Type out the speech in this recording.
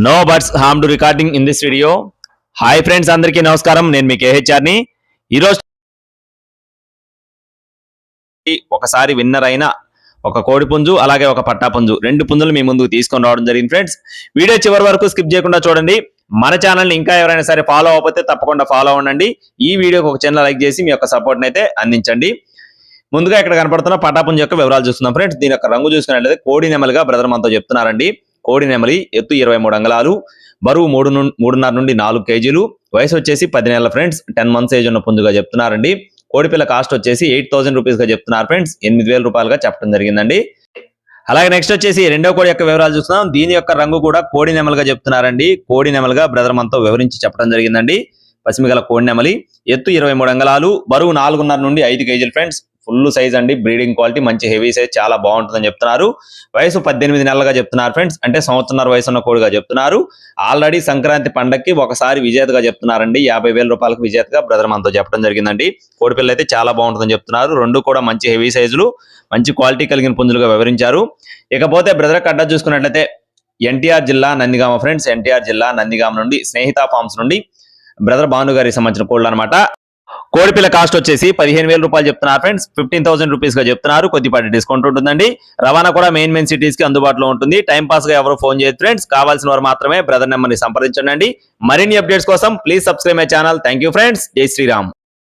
No buts harm to recording in this video. Hi friends, అందరికీ నమస్కారం. నేను మీ కేహెచ్ఆర్ని. ఈరోజు ఒకసారి విన్నర్ అయిన ఒక కోడిపుంజు అలాగే ఒక పట్టాపుంజు, రెండు పుంజులు మీ ముందుకు తీసుకొని రావడం జరిగింది. ఫ్రెండ్స్, వీడియో చివరి వరకు స్కిప్ చేయకుండా చూడండి. మన ఛానల్ని ఇంకా ఎవరైనా సరే ఫాలో అవ్వకపోతే తప్పకుండా ఫాలో అవ్వండి. ఈ వీడియోకి ఒక చిన్న లైక్ చేసి మీ యొక్క సపోర్ట్ని అయితే అందించండి. ముందుగా ఇక్కడ కనపడుతున్న పట్టాపుంజు యొక్క వివరాలు చూస్తున్నాం. ఫ్రెండ్స్, దీని యొక్క రంగు చూసుకున్నట్లయితే కోడి నెమలిగా బ్రదర్ మనతో చెప్తున్నారండి. కోడి నెమలి ఎత్తు 23 అంగుళాలు, బరువు 3.5 నుండి 4 కేజీలు, వయసు వచ్చేసి 10 నెలల ఫ్రెండ్స్. 10 months ఏజ్ ఉన్న పుంజుగా చెప్తున్నారండి. కోడిపిల్ల కాస్ట్ వచ్చేసి 8,000 రూపీస్ గా చెప్తున్నారు ఫ్రెండ్స్. 8,000 రూపాయలుగా చెప్పడం జరిగిందండి. అలాగే నెక్స్ట్ వచ్చేసి రెండో కోడి యొక్క వివరాలు చూస్తున్నాం. దీని యొక్క రంగు కూడా కోడి నెమలుగా చెప్తున్నారండి. కోడి నెమలుగా బ్రదర్ మనతో వివరించి చెప్పడం జరిగిందండి. పసిమిగల కోడి నెమలి, ఎత్తు 23 అంగుళాలు, బరువు 4.5 నుండి 5 కేజీలు ఫ్రెండ్స్. ఫుల్ సైజ్ అండి, బ్రీడింగ్ క్వాలిటీ మంచి హెవీ సైజ్, చాలా బాగుంటుందని చెప్తున్నారు. వయసు 18 నెలలుగా చెప్తున్నారు ఫ్రెండ్స్. అంటే సంవత్సరాల వయసు ఉన్న కోడిగా చెప్తున్నారు. ఆల్రెడీ సంక్రాంతి పండగకి ఒకసారి విజేతగా చెప్తున్నారండి. 50,000 రూపాయలకు విజేతగా బ్రదర్ మనతో చెప్పడం జరిగిందండి. కోడిపిల్ల అయితే చాలా బాగుంటుందని చెప్తున్నారు. రెండు కూడా మంచి హెవీ సైజులు, మంచి క్వాలిటీ కలిగిన పుంజులుగా వివరించారు. ఇకపోతే బ్రదర్ కడ్డా చూసుకున్నట్లయితే ఎన్టీఆర్ జిల్లా నందిగామ ఫ్రెండ్స్. ఎన్టీఆర్ జిల్లా నందిగామ నుండి స్నేహిత ఫార్మ్స్ నుండి బ్రదర్ భాను గారికి సంబంధించిన కోళ్ళు అనమాట. కోడిపిల్ల కాస్ట్ వచ్చేసి 15,000 రూపాయలు చెప్తున్నారు ఫ్రెండ్స్. 15,000 రూపీస్ గా చెప్తున్నారు. కొద్దిపాటి డిస్కౌంట్ ఉంటుందండి. రవాణా కూడా మెయిన్ సిటీస్ కి అందుబాటులో ఉంటుంది. టైం పాస్ గా ఎవరు ఫోన్ చేయదు ఫ్రెండ్స్. కావాల్సిన వారు మాత్రమే బ్రదర్ నెంబర్ని సంప్రదించండి. మరిన్ని అప్డేట్స్ కోసం please subscribe my channel. Thank you friends. జై శ్రీరామ్.